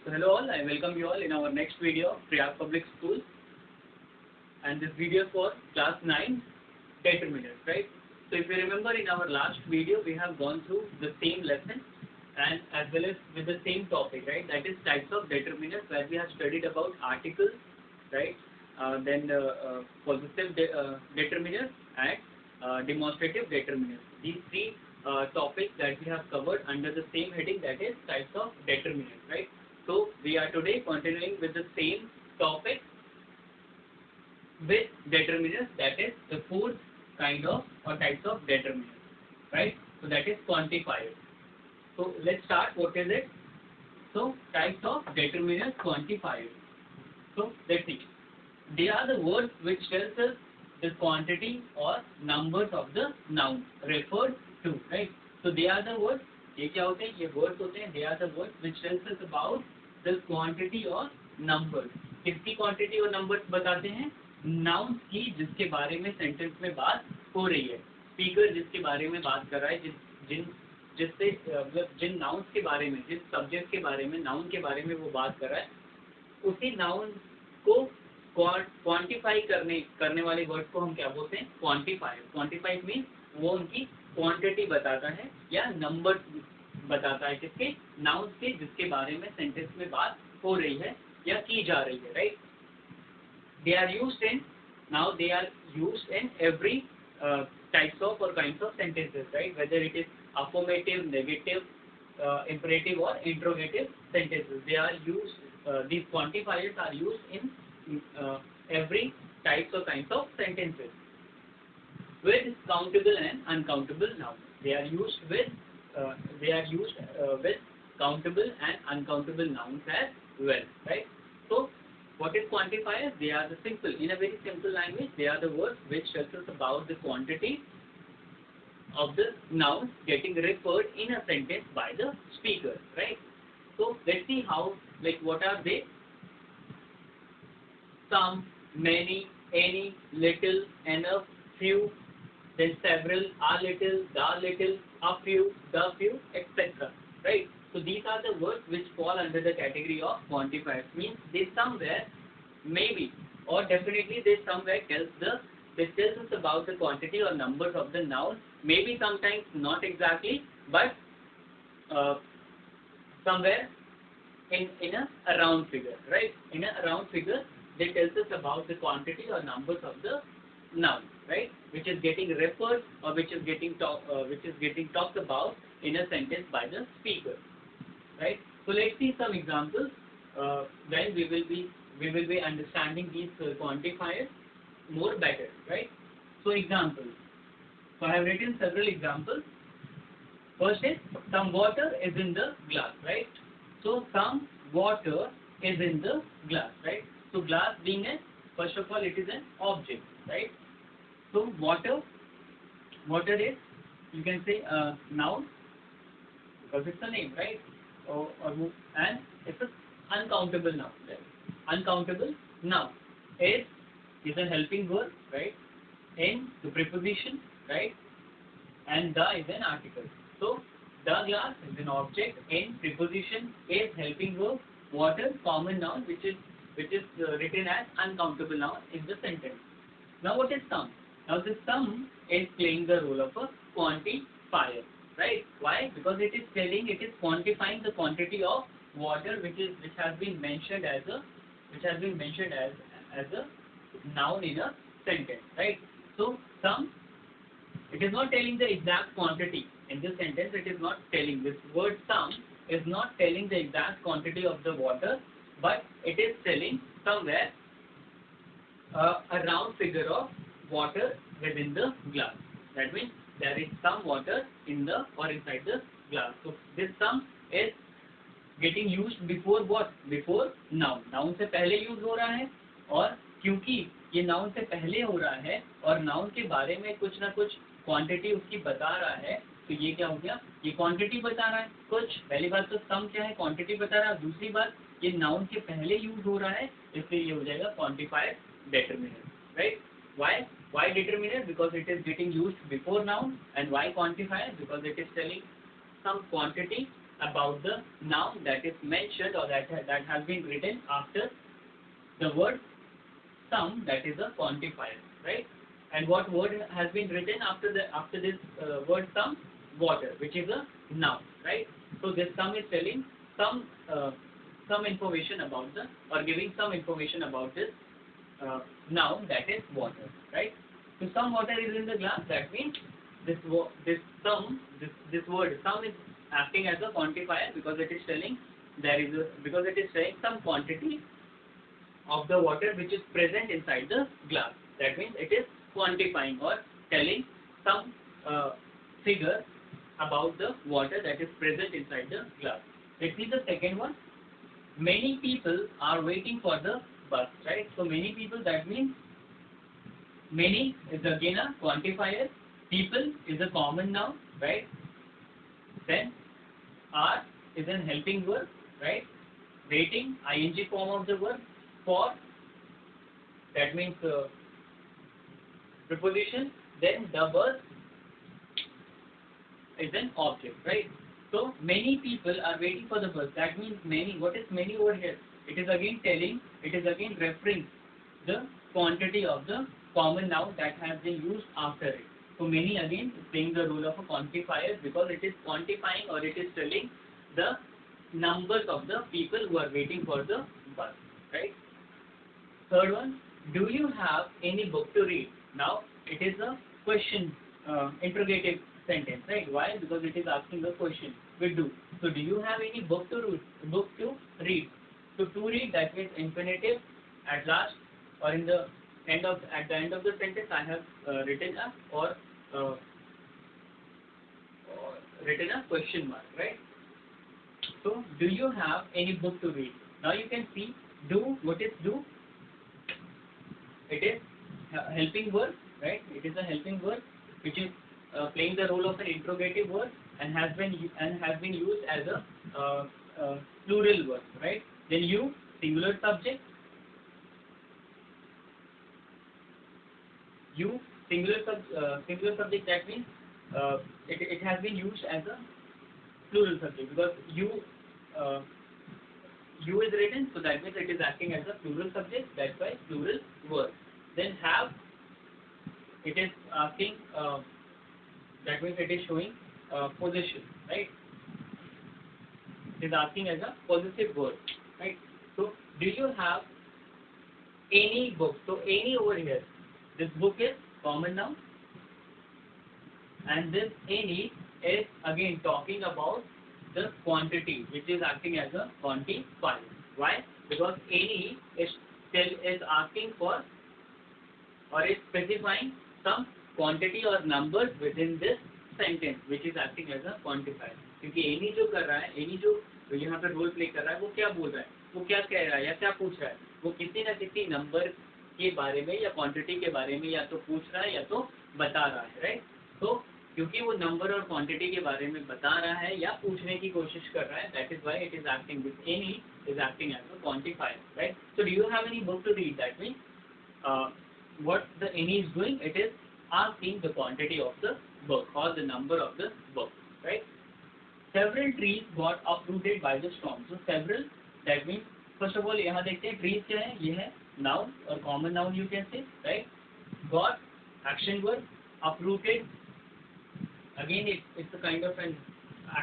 So hello all, I welcome you all in our next video of Priyag Public School, and this video is for class 9 determinants, right? So if you remember, in our last video we have gone through the same lesson and as well as with the same topic, right? That is types of determinants, where we have studied about articles, right? Then possessive determinants and demonstrative determinants. These three topics that we have covered under the same heading, that is types of determinants, right? So we are today continuing with the same topic with determinants, that is the fourth kind of or types of determinants, right? So that is quantifiers. So let's start. What is it? So types of determinants, quantifiers. So let's see. They are the words which tells us the quantity or numbers of the noun referred to, right? So they are the words. ये क्या होते हैं? ये words होते हैं. They are the words which tells us about the quantity or numbers. किसकी quantity और numbers बताते हैं? Nouns की, जिसके बारे में sentence में बात हो रही है. Speaker जिसके बारे में बात कर रहा है, जिससे मतलब जिन nouns के बारे में, जिस subject के बारे में, noun के बारे में वो बात कर रहा है, उसी noun को क्वांटिफाई करने वाले वर्ड को हम क्या बोलते हैं? क्वांटिफायर. क्वांटिफाई मीन वो उनकी क्वांटिटी बताता है या नंबर बताता है, किसके? नाउन्स के, जिसके बारे में सेंटेंस में बात हो रही है या की जा रही है, right? They are used in every types of और kinds of sentences, right? Whether it is affirmative, negative, imperative or interrogative sentences. They are used. These quantifiers are used in every types or kinds of sentences with countable and uncountable nouns. They are used with countable and uncountable nouns as well, right? So what is quantifiers? They are the simple, in a very simple language, they are the words which tells us about the quantity of the nouns getting referred in a sentence by the speaker, right? So let's see how, like, what are they? Some, many, any, little, enough, few, then several, a little, a few, the few, etc. Right? So these are the words which fall under the category of quantifiers. Means they somewhere, maybe, or definitely they somewhere tells us about the quantity or numbers of the noun. Maybe sometimes not exactly, but somewhere in a round figure, right? In a round figure, they tells us about the quantity or numbers of the noun, right? Which is getting referred or which is getting talked about in a sentence by the speaker, right? So let's see some examples. Then we will be understanding these quantifiers more better, right? So examples. So I have written several examples. First is, some water is in the glass, right? So some water is in the glass, right? So glass being first of all, it is an object, right? So water is, you can say a noun because it's a name, right? And it's an uncountable noun, right? Uncountable noun is a helping verb, right? In the preposition, right? And the is an article. So the glass is an object, in preposition is helping verb, water common noun which is written as uncountable noun in the sentence. Now what is sum? Now the sum is playing the role of a quantifier, right? Why? Because it is quantifying the quantity of water which has been mentioned as a noun in a sentence, right? So sum, it is not telling the exact quantity in this sentence. It is not telling, this word sum is not telling the exact quantity of the water, but it is telling somewhere a round figure of water within the glass. That means there is some water in the or inside the glass. So this sum is getting used before what? Before noun. Noun से पहले use हो रहा है, और क्योंकि ये noun से पहले हो रहा है और नाउन के बारे में कुछ ना कुछ क्वांटिटी उसकी बता रहा है, तो ये क्या हो गया? ये क्वांटिटी बता रहा है कुछ. पहली बात तो सम क्या है? क्वांटिटी बता रहा है. दूसरी बात, ये नाउन के पहले यूज हो रहा है, इसलिए ये हो जाएगा quantifier determinant, right? Why determinant? Because it is getting used before noun. And why quantifier? Because it is telling some quantity about the noun that is mentioned or that has been written after the word some, that is a quantifier, right? And what word has been written after this word some? Water, which is a noun, right? So this sum is telling some some information about the, or giving some information about this noun, that is water, right? So some water is in the glass. That means this word sum is acting as a quantifier because it is telling because it is saying some quantity of the water which is present inside the glass. That means it is quantifying or telling some figure about the water that is present inside the glass. Let's see the second one. Many people are waiting for the bus, right? So many people, that means many is again a quantifier. People is a common noun, right? Then are is an helping verb, right? Waiting, ing form of the verb. For, that means preposition. Then the bus is an object, right? So many people are waiting for the bus. That means many. What is many over here? It is again telling, it is again referring the quantity of the common noun that has been used after it. So many again is playing the role of a quantifier because it is quantifying or it is telling the numbers of the people who are waiting for the bus, right? Third one, do you have any book to read? Now it is a question, interrogative sentence, right? Why? Because it is asking a question. We do. So do you have any book to read? Book to read. So to read, that means infinitive. At last, or in the end of at the end of the sentence, I have written a question mark, right? So do you have any book to read? Now you can see do. What is do? It is helping verb, right? It is a helping verb which is playing the role of an interrogative verb and has been used as a plural verb, right? Then you, singular subject. You, singular subject. That means it has been used as a plural subject because you is written, so that means it is acting as a plural subject. That's why plural verb. Then have, it is asking, that means it is showing possession, right? It is asking as a possessive word, right? So do you have any book? So any over here, this book is common noun, and this any is again talking about the quantity which is acting as a quantifier. Why? Because any is asking for or is specifying some quantity or numbers within this sentence which is acting as a quantifier. क्योंकि any जो कर रहा है, any जो यहाँ पे role play कर रहा है, वो क्या बोल रहा है, वो क्या कह रहा है या क्या पूछ रहा है, वो किसी न किसी नंबर के बारे में या क्वांटिटी के बारे में या तो पूछ रहा है या तो बता रहा है, राइट? तो क्योंकि वो नंबर और क्वांटिटी के बारे में बता रहा है या पूछने की कोशिश कर रहा है, that is why it is acting with any is acting as a quantifier, right? So do you have any book to read? That means what the any is doing, it is asking the quantity of the book or the number of the book, right? Several trees got uprooted by the storm. So several, that means first of all यहाँ देखते हैं trees क्या है, ये है noun और common noun you can say, right? Got action word, uprooted again it's a kind of an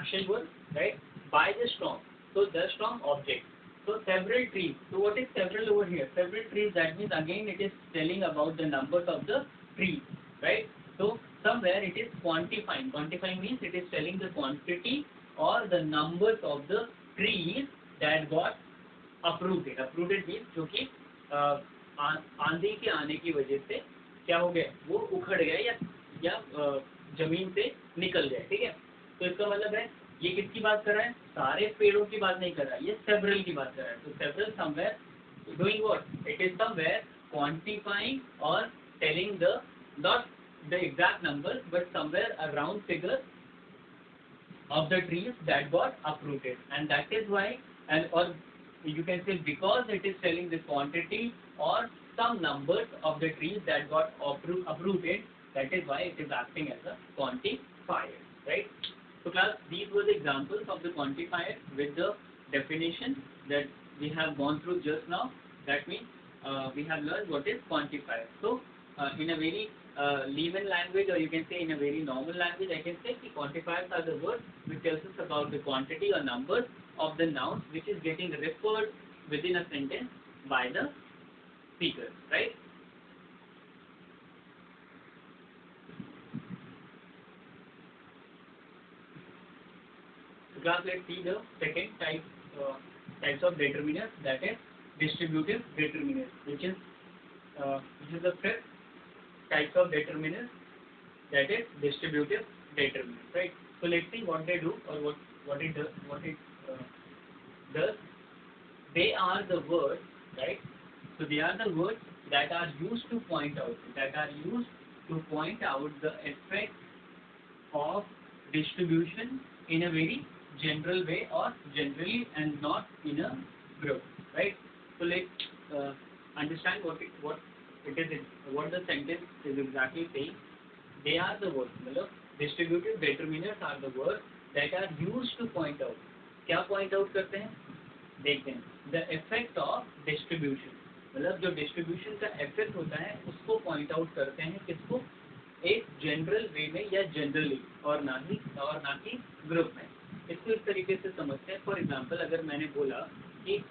action word, right? By the storm, so the storm object. So several trees. So what is several over here? Several trees, that means again it is telling about the numbers of the trees, right? So somewhere it is quantifying. Quantifying means it is telling the quantity or the numbers of the trees that got uprooted. Uprooted means जो कि आंधी के आने की वजह से क्या हो गया, वो उखड़ गया या जमीन से निकल गया, ठीक है? तो इसका मतलब है ये किसकी बात कर रहा है, सारे पेड़ों की बात नहीं कर रहा है, ये सेवरल की बात कर रहा है. तो several somewhere doing what, it is somewhere quantifying और telling the not the exact number but somewhere a round figure of the trees that got uprooted, and that is why, and or you can say because it is telling the quantity or some numbers of the trees that got uprooted, that is why it is acting as a quantifier, right? So class, these were the examples of the quantifier with the definition that we have gone through just now. That means we have learned what is quantifier. So in a very layman language, or you can say in a very normal language, I can say the quantifiers are the words which tells us about the quantity or numbers of the nouns which is getting referred within a sentence by the speaker, right? So class, let's see the second types of determiners, that is distributive determiners, which is the fifth types of determiners, that is distributive determiners, right? So let's see what they do, or what it does. They are the words, right? So they are the words that are used to point out the effect of distribution in a very general way, or generally, and not in a group, right? So let's understand what the sentence is exactly saying. They are the words, मतलब distributive determiners are the words that are used to point out. क्या point out करते हैं? देखते हैं. The effect of distribution, मतलब जो distribution का effect होता है उसको point out करते हैं. किसको? एक जनरल वे में या जनरली, और ना कि ग्रुप में. इसको इस तरीके से समझते हैं. फॉर एग्जांपल, अगर मैंने बोला कि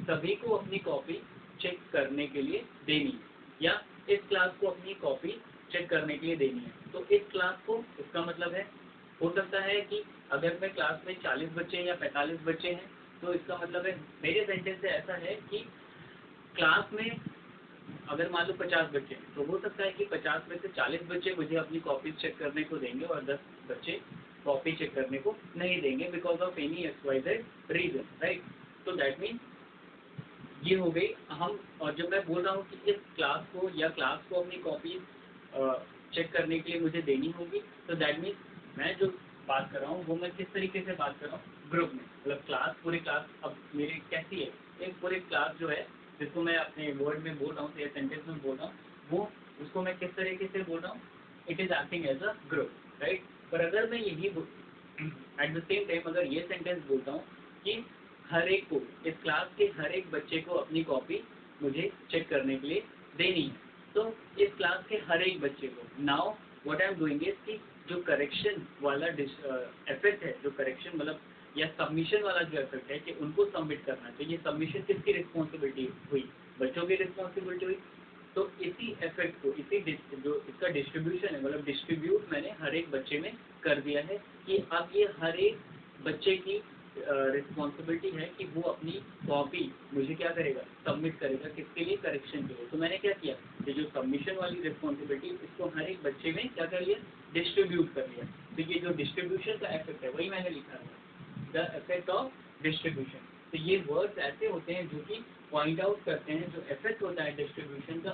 सभी को अपनी कॉपी चेक करने के लिए देनी है, या इस क्लास को अपनी कॉपी चेक करने के लिए देनी है, तो इस क्लास को, इसका मतलब है, हो सकता है कि अगर मैं क्लास में 40 बच्चे या 45 बच्चे हैं, तो इसका मतलब है, मेरे सेंटेंस से ऐसा है कि क्लास में अगर मान लो 50 बच्चे हैं, तो हो सकता है कि 50 में से 40 बच्चे मुझे अपनी कॉपी चेक करने को देंगे और 10 बच्चे कॉपी चेक करने को नहीं देंगे, because of any XYZ reason, right? तो दैट मीन ये हो गई हम. और जब मैं बोल रहा हूँ कि इस क्लास को या क्लास को अपनी कॉपी चेक करने के लिए मुझे देनी होगी, तो दैट मीन मैं जो बात कर रहा हूँ वो मैं किस तरीके से बात कर रहा हूँ? ग्रुप में, मतलब क्लास, पूरी क्लास. अब मेरी कैसी है, एक पूरी क्लास जो है जिसको मैं अपने वर्ड में बोल रहा हूँ या सेंटेंस में बोल रहा हूँ, वो उसको मैं किस तरीके से बोल रहा हूँ? It is acting as a group, right? पर अगर मैं यही एट द सेम टाइम अगर ये सेंटेंस बोलता हूँ कि हर एक को, इस क्लास के हर एक बच्चे को अपनी कॉपी मुझे चेक करने के लिए देनी है, तो इस क्लास के हर एक बच्चे को, now what I am doing is कि जो करेक्शन वाला इफेक्ट है, जो करेक्शन मतलब या सबमिशन वाला जो इफेक्ट है कि उनको सबमिट करना है, तो ये सबमिशन किसकी रिस्पॉन्सिबिलिटी हुई? बच्चों की रिस्पॉन्सिबिलिटी हुई. तो इसी इफेक्ट को, जो इसका डिस्ट्रीब्यूशन है, मतलब डिस्ट्रीब्यूट मैंने हर एक बच्चे में कर दिया है कि अब ये हर एक बच्चे की रिस्पॉन्सिबिलिटी है कि वो अपनी कॉपी मुझे क्या करेगा? सबमिट करेगा. किसके लिए? करेक्शन के लिए. तो मैंने क्या किया, ये जो सबमिशन वाली रिस्पॉन्सिबिलिटी, इसको हर एक बच्चे में क्या कर लिया? डिस्ट्रीब्यूट कर लिया. तो ये जो डिस्ट्रीब्यूशन का इफेक्ट है वही मैंने लिखा है, द इफेक्ट ऑफ डिस्ट्रीब्यूशन. तो ये वर्ड्स ऐसे होते हैं जो कि पॉइंट आउट करते हैं जो इफेक्ट होता है डिस्ट्रीब्यूशन का,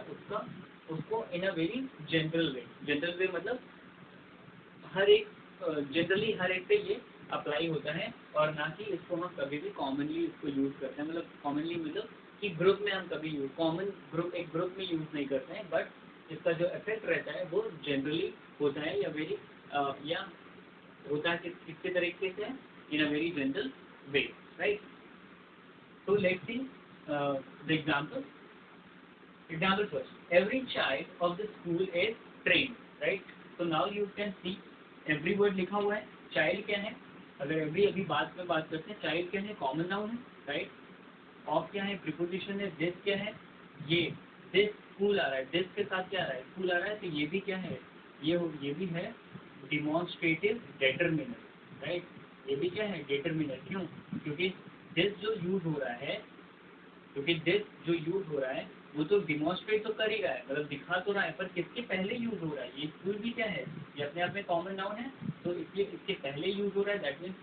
उसको in a very general way. General way मतलब हर एक, जनरली हर एक पे ये अप्लाई होता है, और ना कि इसको हम कभी भी कॉमनली इसको यूज़ करते हैं. मतलब कॉमनली मतलब कि ग्रुप में हम कभी कॉमन ग्रुप, एक ग्रुप में यूज़ नहीं करते हैं, बट इसका जो इफेक्ट रहता है वो जनरली होता है, या वेरी या होता है किसके तरीके से? In a very general way, right? So let's see the example. Example first. Every child of the school is trained, right? So now you can see every word लिखा हुआ है. Child क्या है? अगर every अभी बात करते हैं, child क्या है? Common noun है, right? Of क्या है? Preposition है. This क्या है? ये this school आ रहा है. This के साथ क्या आ रहा है? School आ रहा है. तो ये भी क्या है? ये भी है demonstrative determiner, right? ये भी क्या है? Determiner. क्यों? क्योंकि दिस जो यूज हो रहा है, वो तो डिमॉन्स्ट्रेट तो कर ही रहा है, मतलब दिखा तो रहा है, पर किसके पहले यूज हो रहा है? ये स्कूल भी क्या है? ये अपने आप में कॉमन नाउन है, तो इसलिए इसके पहले यूज हो रहा है. दैट मीन्स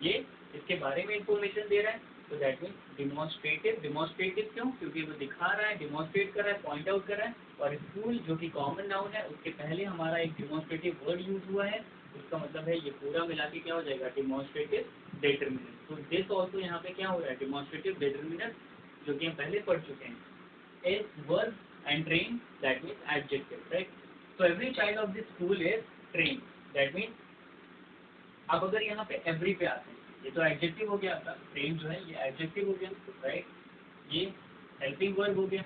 ये इसके बारे में इंफॉर्मेशन दे रहा है, तो दैट मीन्स डिमॉन्स्ट्रेटिव क्यों? क्योंकि वो दिखा रहा है, डिमॉन्स्ट्रेट कर रहा है, पॉइंट आउट कर रहा है. और स्कूल जो कि कॉमन नाउन है, उसके पहले हमारा एक डिमॉन्स्ट्रेटिव वर्ड यूज हुआ है, इसका मतलब है ये पूरा मिला के क्या हो जाएगा? डिमॉन्स्ट्रेटिव डेटरमिनर. तो दिस ऑल्सो यहाँ पे क्या हो रहा है? डिमॉन्स्ट्रेटिव डेटरमिनर, जो कि हम पहले पढ़ चुके हैं. is verb and trained, that means adjective, right? So every child of this school is trained, that means अब अगर यहाँ पे एवरी पे आते हैं, ये तो एडजेक्टिव हो गया आपका, ट्रेन जो है ये एडजेक्टिव हो गया, राइट, ये हेल्पिंग वर्ब हो गया।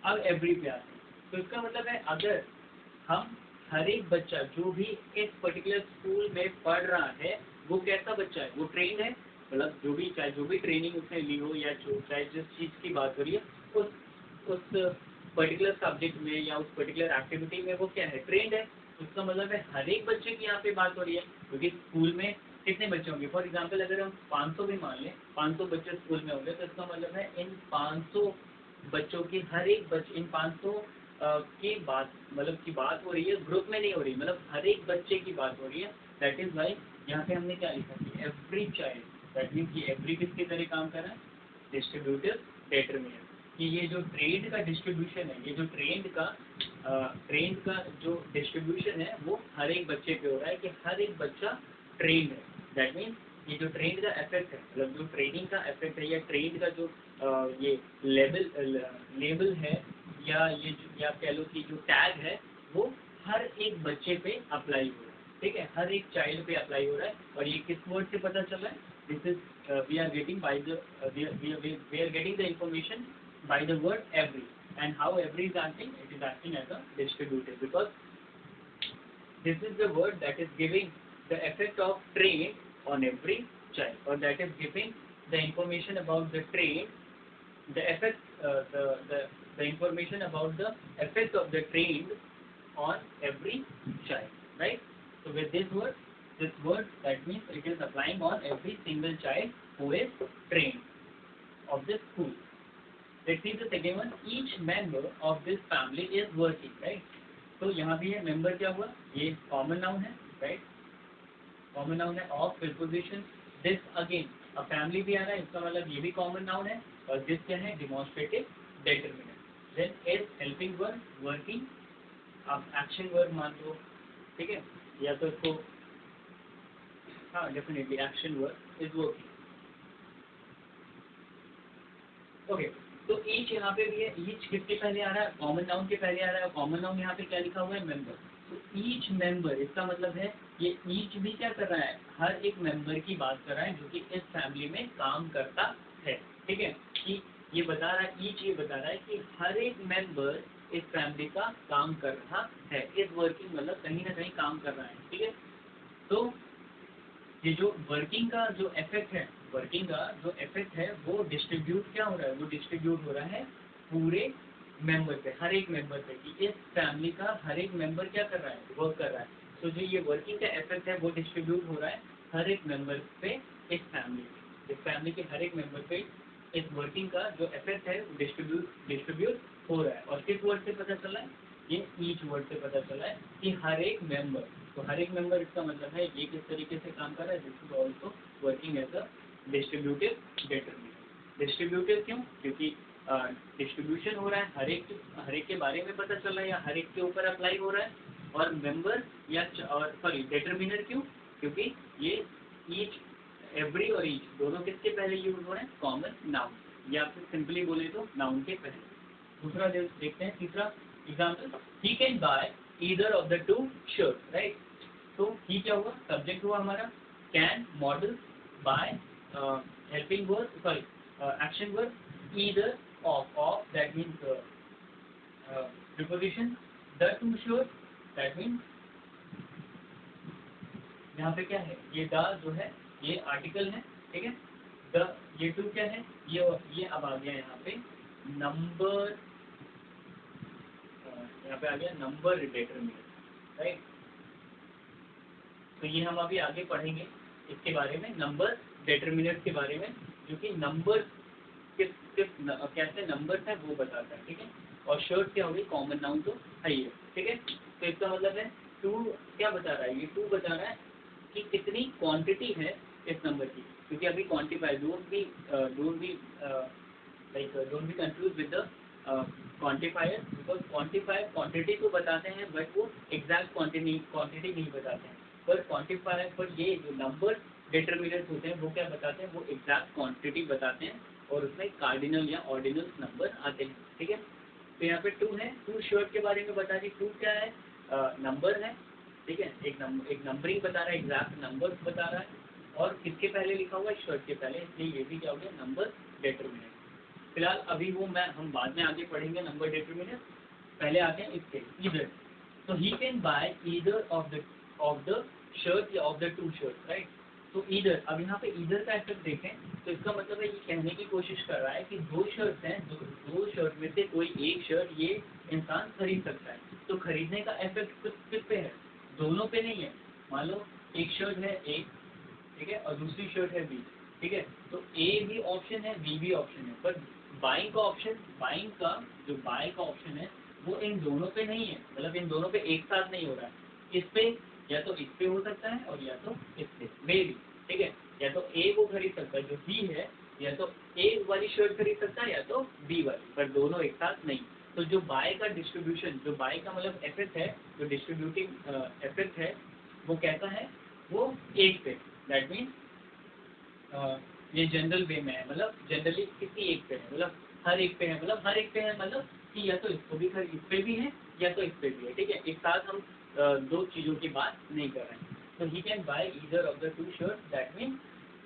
अब एवरी पे आते हैं, तो इसका मतलब है अगर हम हर एक बच्चा जो भी इस पर्टिकुलर स्कूल में पढ़ रहा है वो कैसा बच्चा है, वो ट्रेन है, मतलब जो भी चाहे जो भी ट्रेनिंग उसने ली हो या चाहे जिस चीज़ की बात हो रही है उस पर्टिकुलर सब्जेक्ट में या उस पर्टिकुलर एक्टिविटी में वो क्या है, ट्रेंड है। उसका मतलब है हर एक बच्चे की यहाँ पे बात हो रही है, क्योंकि स्कूल में कितने बच्चे होंगे, फॉर एग्जांपल अगर हम 500 भी मान लें, 500 बच्चे स्कूल में होंगे, तो इसका मतलब है इन 500 बच्चों की हर एक बच्चे, इन 500 की बात मतलब की बात हो रही है, ग्रुप में नहीं हो रही, मतलब हर एक बच्चे की बात हो रही है। दैट इज वाई यहाँ पे हमने क्या लिखा कि एवरी चाइल्ड, दैट मीन्स कि एवरी किसकी तरह काम कर रहा है, डिस्ट्रीब्यूटिव डेटरमिनर, कि ये जो ट्रेंड का डिस्ट्रीब्यूशन है, ये जो ट्रेंड का जो डिस्ट्रीब्यूशन है वो हर एक बच्चे पे हो रहा है, कि हर एक बच्चा ट्रेंड है। दैट मीन्स ये जो ट्रेंड का इफेक्ट है, मतलब जो ट्रेनिंग का इफेक्ट है या ट्रेंड का जो ये लेबल है या ये या कह लो कि जो टैग है वो हर एक बच्चे पे अप्लाई हो रहा है, ठीक है, हर एक चाइल्ड पे अप्लाई हो रहा है। और ये किस वर्ड से पता चल रहा है, this is we are getting by the we are getting the information by the word every, and how every is acting, it is acting as a distributive, because this is the word that is giving the effect of train on every child, or that is giving the information about the train, the effect, the information about the effect of the train on every child, right? So with this word that means it is applying on every single child who is trained of this school. Let's see the second one. Each member of this family is working, right? तो यहाँ भी है member क्या हुआ, ये common noun है, right? Common noun है of preposition this again a family भी आ रहा है, इसका मतलब ये भी common noun है, और this क्या है, demonstrative determinant. Then is helping verb working, आप action verb मान लो, ठीक है, या तो इसको हाँ definitely action verb is working. Okay, तो ईच यहाँ पे भी है, ईच किसके पहले आ रहा है, कॉमन नाउन के पहले आ रहा है, कॉमन नाउन यहाँ पे क्या लिखा हुआ है, मेंबर। तो ईच मेंबर, इसका मतलब है ये ईच भी क्या कर रहा है, हर एक मेंबर की बात कर रहा है जो कि इस फैमिली में काम करता है, ठीक है, कि ये बता रहा है, ईच ये बता रहा है कि हर एक मेंबर इस फैमिली का काम कर रहा है, इस वर्किंग मतलब कहीं ना कहीं काम कर रहा है, ठीक है। तो ये जो वर्किंग का जो इफेक्ट है, वर्किंग का जो इफेक्ट है वो डिस्ट्रीब्यूट क्या हो रहा है, वो डिस्ट्रीब्यूट हो रहा है पूरे मेंबर पे, हर एक मेंबर पे, कि इस फैमिली का हर एक मेंबर क्या कर रहा है, वर्क कर रहा है। तो जो ये वर्किंग का इफेक्ट है वो डिस्ट्रीब्यूट हो रहा है हर एक मेंबर पे, इस फैमिली के हर एक मेंबर पे इस वर्किंग का जो इफेक्ट है वो डिस्ट्रीब्यूट हो रहा है। और किस वर्ड से पता चला है, ये ईच वर्ड से पता चला है कि हर एक मेंबर, तो हर एक मेंबर इसका मतलब है ये किस तरीके से काम कर रहा है, this is also working as a distributive determinant. Distributive क्यों, क्योंकि डिस्ट्रीब्यूशन हो रहा है, हर एक के बारे में पता चल रहा है या हर एक के ऊपर अप्लाई हो रहा है। और मेंबर या और सॉरी डेटरमिनर क्यों, क्योंकि ये ईच, एवरी और ईच दोनों किसके पहले यूज हो रहे हैं, कॉमन नाउन, या फिर सिंपली बोले तो नाउन के पहले। दूसरा देखते हैं, तीसरा example, he can buy either of the two shirt, right. तो ही क्या हुआ, सब्जेक्ट हुआ हमारा, can model, by helping verb, sorry action verb, either of that means preposition, the two shirt that means यहाँ पे क्या है, ये द जो है ये आर्टिकल है, ठीक है, द ये टू क्या है, ये अब आ गया यहाँ पे नंबर, यहाँ पे आ गया नंबर डिटरमिनेंट, राइट। तो ये हम अभी आगे पढ़ेंगे इसके बारे में, नंबर डिटरमिनेंट के बारे में, जो कि नंबर कैसे नंबर है वो बताता है, ठीक है। और शर्ट क्या होगी, कॉमन नाउन तो है ही है, ठीक है। तो इसका मतलब है टू क्या बता रहा है, ये टू बता रहा है कि कितनी क्वांटिटी है इस नंबर की, क्योंकि अभी quantify don't be don't be confuse with the quantifier, because quantifier quantity तो बताते हैं बट वो एग्जैक्ट क्वांटिटी नहीं बताते हैं, पर क्वांटिफायर पर ये जो नंबर डिटरमिनेंट होते हैं वो क्या बताते हैं, वो एग्जैक्ट क्वांटिटी बताते हैं, और उसमें कार्डिनल या ऑर्डिनल नंबर आते हैं, ठीक है। तो यहाँ पे टू है, टू शर्ट के बारे में बता दी, टू क्या है, नंबर है, ठीक है, एक नंबरिंग बता रहा है, एग्जैक्ट नंबर्स बता रहा है, और किसके पहले लिखा हुआ है, शर्ट के पहले, इसलिए ये भी क्या हो गया, नंबर डिटरमिनेंट। फिलहाल अभी वो हम बाद में आगे पढ़ेंगे नंबर डिटरमिनेंट, पहले आते हैं इसके ईदर। तो he can buy either of the shirt या of the two shirt, right. तो ईदर, अब यहाँ पे ईदर का इफेक्ट देखें तो इसका मतलब है ये कहने की कोशिश कर रहा है कि दो शर्ट्स हैं, दो शर्ट में से कोई एक शर्ट ये इंसान खरीद सकता है। तो खरीदने का इफेक्ट किस पे है, दोनों पे नहीं है। मान लो एक शर्ट है एक, ठीक है, और दूसरी शर्ट है बी, ठीक है, तो ए भी ऑप्शन है, बी भी ऑप्शन है, पर बाइंग का ऑप्शन, बाइंग का जो बाय का ऑप्शन है वो इन दोनों पे नहीं है, मतलब इन दोनों पे एक साथ नहीं हो रहा है। इस पे या तो इस पे हो सकता है और या तो इस पे मे भी, ठीक है, या तो ए वो खरीद सकता है जो बी है, या तो ए वाली शर्ट खरीद सकता है या तो बी वाली, पर दोनों एक साथ नहीं। तो जो बाय का डिस्ट्रीब्यूशन, जो बाय का मतलब इफेक्ट है, जो डिस्ट्रीब्यूटिंग इफेक्ट है, वो कैसा है, वो एक पे, दैट मीन्स ये जनरल वे में है, मतलब जनरली किसी एक पे है, मतलब हर एक पे है, मतलब हर एक पे है, मतलब कि या तो इसको भी इस पे भी है या तो इस पे भी है, ठीक है, एक साथ हम दो चीज़ों की बात नहीं कर रहे हैं। तो he can buy either of the two shirt, that means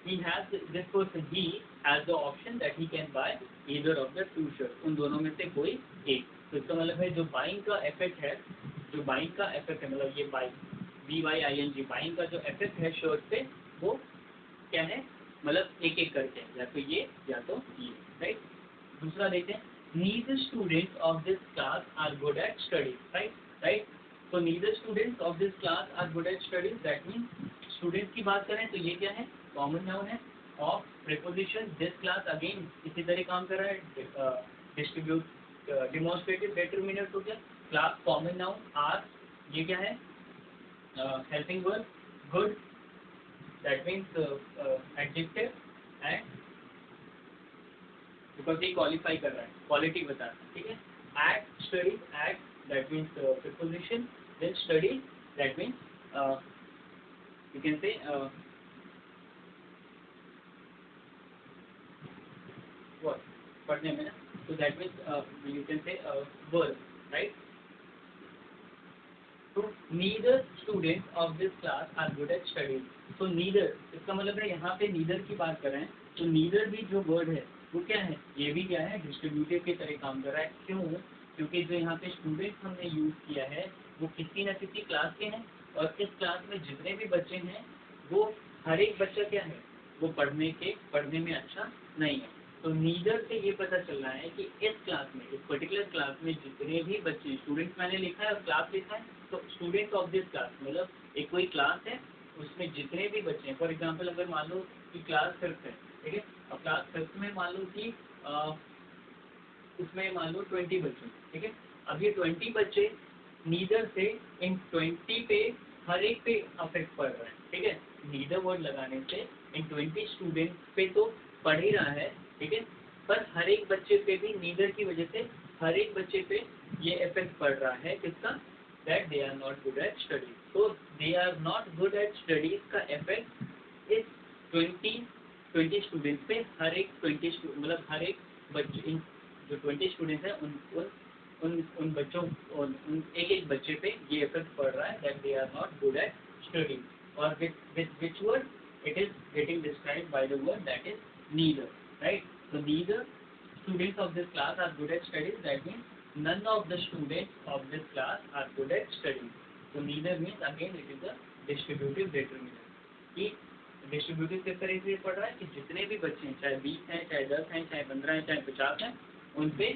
he has this person, he has the option that he can buy either of the two shirts, उन दोनों में से कोई एक। तो इसका मतलब है जो बाइंग का इफेक्ट है, जो बाइंग का इफेक्ट है, मतलब ये BYING बाइंग का जो इफेक्ट है शर्ट पे, वो क्या है, मतलब एक एक करके, या तो ये या तो ये, राइट। दूसरा देखते हैं, neither students of this class are good at studies, right. तो neither students of this class are good at studies, that means students की बात करें तो ये क्या है, कॉमन नाउन है, of preposition this class, again इसी तरह काम कर रहा है, डिस्ट्रीब्यूट डिमॉन्स्ट्रेटिव डिटरमिनर तो क्या, क्लास कॉमन नाउन, आर ये क्या है, helping verb, good that means adjective, and because ये क्वालिफाई कर रहा है, क्वालिटी बता रहा है, ठीक है। At study, at that means preposition, then study that means you can say what, पढ़ने में ना, so that means you can say verb, right. So neither students of this class are good at studying, so neither इसका मतलब है यहाँ पे neither की बात कर रहे हैं, तो neither भी जो वर्ड है वो क्या है, ये भी क्या है, डिस्ट्रीब्यूटिव की तरह काम कर रहा है। क्यों, क्योंकि जो यहाँ पे स्टूडेंट्स हमने यूज किया है वो किसी न किसी क्लास के हैं, और इस क्लास में जितने भी बच्चे हैं वो हर एक बच्चा क्या है, वो पढ़ने में अच्छा नहीं है। तो नीदर से ये पता चल रहा है कि इस क्लास में, इस पर्टिकुलर क्लास में जितने भी बच्चे, स्टूडेंट्स मैंने लिखा है और क्लास लिखा है, तो स्टूडेंट्स ऑफ दिस क्लास मतलब एक कोई क्लास है, उसमें जितने भी बच्चे हैं, फॉर एग्जाम्पल अगर मान लो कि क्लास फिफ्थ है, ठीक है, अब क्लास फिफ्थ में मान लो कि उसमें मान लो 20 बच्चे, ठीक है, अब ये 20 बच्चे नीदर से इन 20 पे हर एक पे अफेक्ट पड़ रहा है, ठीक है, नीदर वर्ड लगाने से इन 20 स्टूडेंट्स पे तो पढ़ ही रहा है, ठीक है, पर हर एक बच्चे पे भी नीदर की वजह से हर एक बच्चे पे ये इफेक्ट पड़ रहा है, किसका, that they are not good at studies. तो they are not good at studies का इफेक्ट इस 20 स्टूडेंट्स पे, हर एक 20 मतलब हर एक बच्चे, इन जो 20 स्टूडेंट्स हैं उन बच्चों, उन एक एक बच्चे पे ये इफेक्ट पड़ रहा है, that they are not good at studies. और with which word it is getting described by the word that is neither, right. So neither students of this class are good at studies, that means none of the students of this class are good at studies. So neither means again it is a distributive determinant, कि distributive किस तरह से पढ़ रहा है कि जितने भी बच्चे हैं, चाहे 20 हैं, चाहे 10 हैं, चाहे 15 हैं, चाहे 50 हैं, उन पे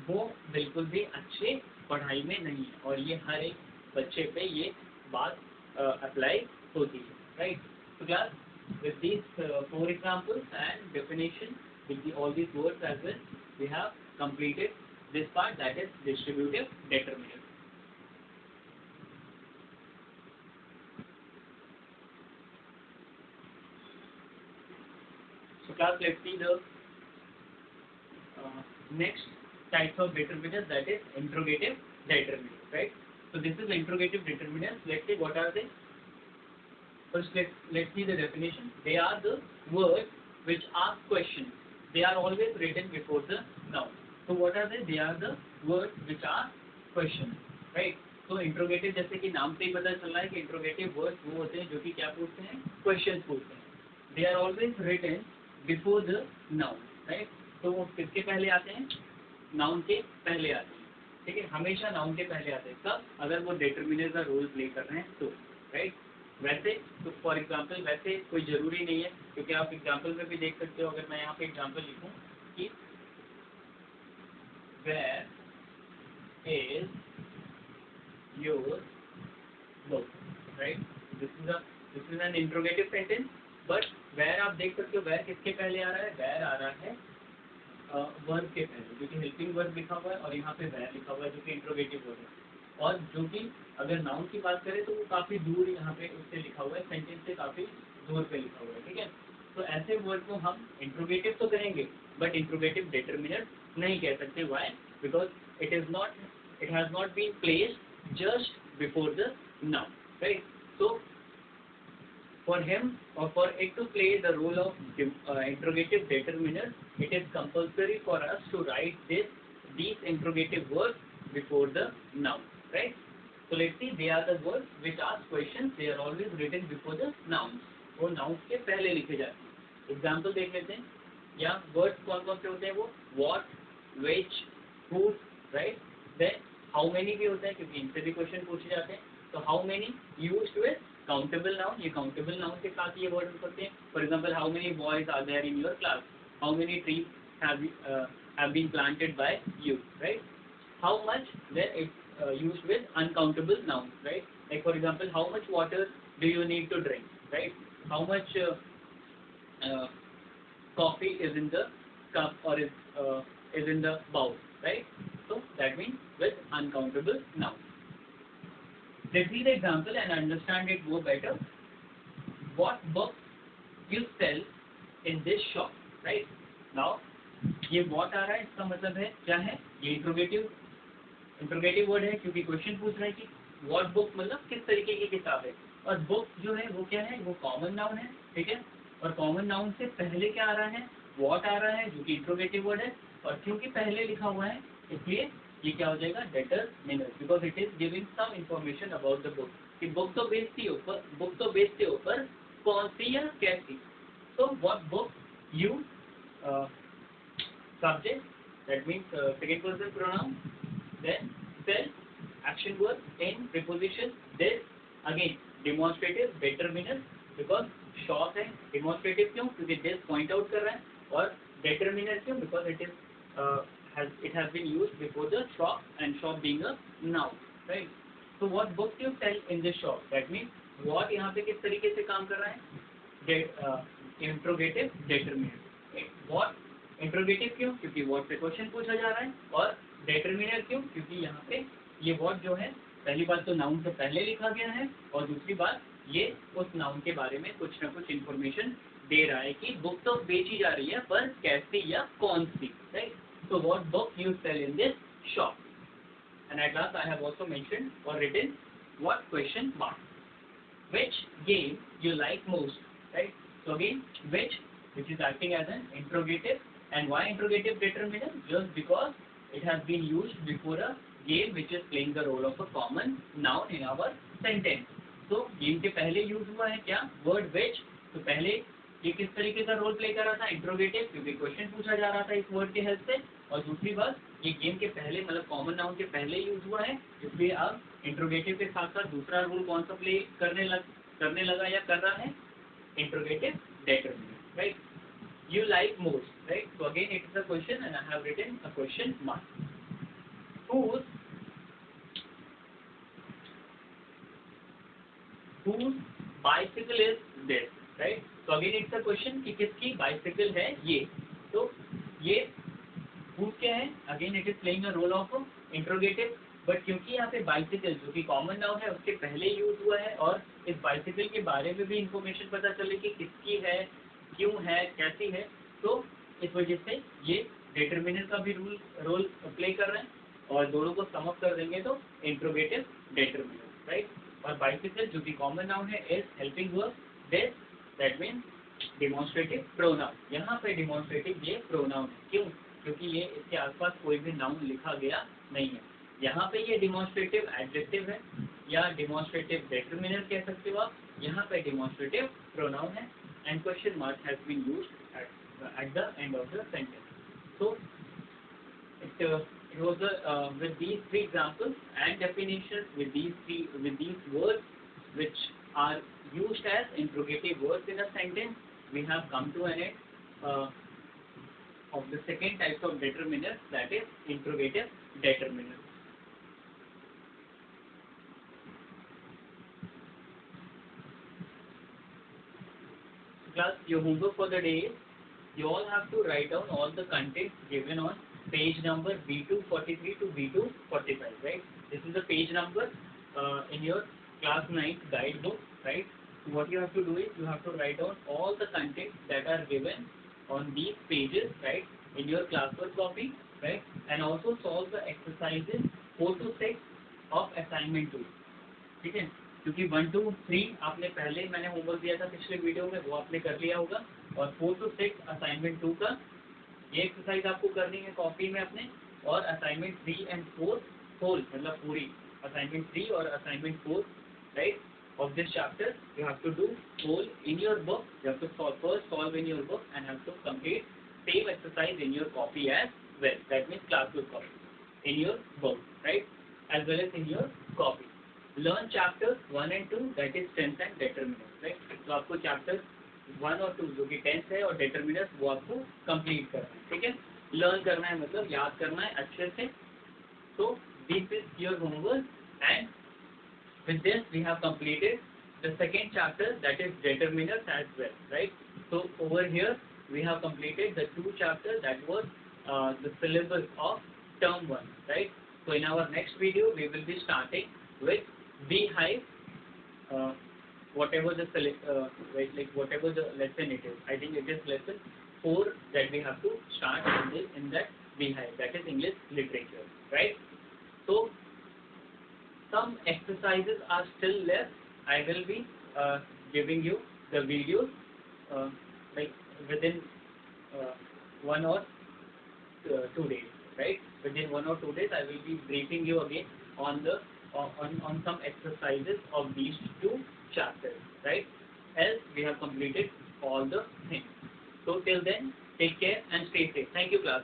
वो बिल्कुल भी अच्छे पढ़ाई में नहीं है, और ये हर एक बच्चे पे ये बात अप्लाई होती है, राइट। तो class with these 4 examples and definition with all these words as well, we have completed this part, that is distributive determinant. So class, let's see the next types of determinants, that is interrogative determinants, right. So this is interrogative determinants. Let's see what are they. First, let's see the definition. They are the words which ask questions. They are always written before the noun. So what are they? They are the words which ask questions, right. तो interrogative जैसे कि नाम से ही पता चल रहा है कि इंट्रोगेटिव वर्ड्स वो होते हैं जो कि क्या पूछते हैं, क्वेश्चन पूछते हैं। They are always written before the noun, right. तो वो किसके पहले आते हैं, नाउन के पहले आते हैं, ठीक है, हमेशा नाउन के पहले आते हैं। कब, अगर वो डिटरमिनर का रोल प्ले कर रहे हैं तो, राइट। वैसे तो फॉर एग्जांपल वैसे कोई ज़रूरी नहीं है, क्योंकि आप एग्जांपल में भी देख सकते हो। अगर मैं यहाँ पे एग्जांपल लिखूँ कि where is your book, right, this is an interrogative sentence. But where आप देख सकते हो, वेयर किसके पहले आ रहा है, वेयर आ रहा है वर्ब के पहले, जो कि हेल्पिंग वर्ब लिखा हुआ है, और यहाँ पे वेयर लिखा हुआ है जो कि इंट्रोगेटिव वर्ब है। और जो कि अगर नाउन की बात करें तो वो काफ़ी दूर यहाँ पे उससे लिखा हुआ है, सेंटेंस से काफ़ी दूर पे लिखा हुआ है, ठीक है। तो ऐसे वर्ड को हम इंट्रोगेटिव तो कहेंगे, बट इंट्रोगेटिव डिटरमिनर नहीं कह सकते। Why? Because it has not been placed just before the noun, right. So for him or for it to play the role of interrogative determiner, it is compulsory for us to write these interrogative words before the noun, right? So let's see, they are the words which ask questions. They are always written before the nouns. वो nouns के पहले लिखे जाते हैं। Example देख लेते हैं, या वर्ड्स कौन कौन से होते हैं वो, what, which, who, right? Then how many भी होता है, क्योंकि इनसे भी क्वेश्चन पूछे जाते हैं। तो how many used with countable noun, ये काउंटेबल नाउन के साथ ये वर्ड होते हैं। For example, how many boys are there in your class, how many trees have been planted by you, right. How much, then it's used with uncountable noun, right. Like for example, how much water do you need to drink, right. How much coffee is in the cup or is in the bowl, right? So that means with uncountable noun. Let's see the example and understand it more better. What book you sell in this shop, right? Now ये what आ रहा है, इसका मतलब है क्या है, ये interrogative word है, क्योंकि क्वेश्चन पूछ रहा है कि what book मतलब किस तरीके की किताब है। और book जो है वो क्या है, वो कॉमन नाउन है, ठीक है। और कॉमन नाउन से पहले क्या आ रहा है, what आ रहा है, जो कि इंट्रोगेटिव वर्ड है। और क्योंकि पहले लिखा हुआ है इसलिए ये क्या हो जाएगा, determiner, because it is giving some information about the book, कि बुक तो बेचते ऊपर कौन सी या कैसी। तो what book you, subject, that means second person pronoun, then self action verb in preposition, this again demonstrative determiner, because short है, demonstrative क्यों, क्योंकि this point out कर रहा है, और determiner क्यों, because it has been used before the shop, and shop being a noun, right? So what book you sell in this shop, that means what यहाँ पे किस तरीके से काम कर रहा है, इंट्रोगेटिव डिटरमिनर। what इंट्रोगेटिव क्यों, क्योंकि वर्ड से क्वेश्चन पूछा जा रहा है। और डिटरमिनर क्यों, क्योंकि यहाँ पे ये वर्ड जो है, पहली बात तो नाउन से पहले लिखा गया है, और दूसरी बात ये उस नाउन के बारे में कुछ ना कुछ इन्फॉर्मेशन दे रहा है कि बुक तो बेची जा रही है, पर कैसी या कौन सी, right. So what book you sell in this shop? And at last I have also mentioned or written what question mark. Which game you like most, right? So again, which is acting as an interrogative, and why interrogative determiner? Just because it has been used before a game which is playing the role of a common noun in our sentence. So game के पहले use हुआ है क्या, word which, तो पहले ये किस तरीके का रोल प्ले कर रहा था, इंट्रोगेटिव, क्योंकि क्वेश्चन पूछा जा रहा था इस वर्ड के हेल्प से। और दूसरी बात, ये गेम के पहले मतलब कॉमन नाउन के पहले यूज हुआ है, इसलिए अब इंट्रोगेटिव के साथ साथ दूसरा रोल कौन सा प्ले करने लगा या कर रहा है, interrogative determiner, right. You like most, right. So again it is a question and I have written a question mark. whose bicycle is this, right? So again it's a question कि किसकी bicycle है ये। तो ये whose क्या है, again it is playing a role of interrogative, but क्योंकि यहाँ पे bicycle जो कि कॉमन नाउन है उसके पहले यूज हुआ है, और इस bicycle के बारे में भी इंफॉर्मेशन पता चले कि किसकी है, क्यों है, कैसी है, तो इस वजह से ये डिटरमिनर का भी रोल प्ले कर रहे हैं, और दोनों को सम अप कर देंगे तो इंट्रोगेटिव डिटरमिनर, राइट। और बाइसिकल जो कि कॉमन नाउन है is helping verb, this, that means demonstrative pronoun. यहाँ पे डिमॉन्स्ट्रेटिव ये प्रोनाउन है, क्यों, क्योंकि ये इसके आसपास कोई भी नाउन लिखा गया नहीं है। यहाँ पे ये डिमॉन्स्ट्रेटिव एडजेक्टिव है या डिमॉन्स्ट्रेटिव डिटरमिनर कह सकते हो आप, यहाँ पे डिमॉन्स्ट्रेटिव प्रोनाउन है, and question mark has been used at the end of the sentence. So it was with these three examples and definitions, with these words which are used as interrogative words in a sentence, we have come to an end of the second type of determiner, that is interrogative determiner. Class, your homework for the day is you all have to write down all the content given on page number B243 to B245, right? This is the page number in your class 9 guidebook, right? So what you have to do is you have to write down all the content that are given on these pages, right, in your classwork copy, right, and also solve the exercises 4 to 6 of assignment 2. ठीक है, क्योंकि 1 to 3 आपने पहले मैंने homework दिया था पिछले video में, वो आपने कर लिया होगा, और 4 to 6 असाइनमेंट 2 का ये एक्सरसाइज आपको करनी है कॉपी में अपने, और असाइनमेंट 3 and 4 होल मतलब पूरी असाइनमेंट 3 और assignment 4, right, of this chapter you have to do whole in your book. You have to first solve in your book and have to complete same exercise in your copy as well. That means classwork copy in your book, right, as well as in your copy. Learn chapters 1 and 2, that is tense and determinants, right? तो आपको chapters 1 और 2 जो कि tense है और determinants वो आपको complete करना है, ठीक है? Learn करना है मतलब याद करना है अच्छे से. So this is your homework, and with this we have completed the second chapter, that is determinants as well, right? So over here we have completed the 2 chapters, that was the syllabus of term 1, right? So in our next video we will be starting with beehive, whatever the whatever the lesson it is. I think it is lesson 4 that we have to start in that beehive, that is English literature, right? So some exercises are still left. I will be giving you the videos like within 1 or 2 days, right? Within 1 or 2 days, I will be briefing you again on the on some exercises of these 2 chapters, right? Else we have completed all the things. So till then, take care and stay safe. Thank you, class.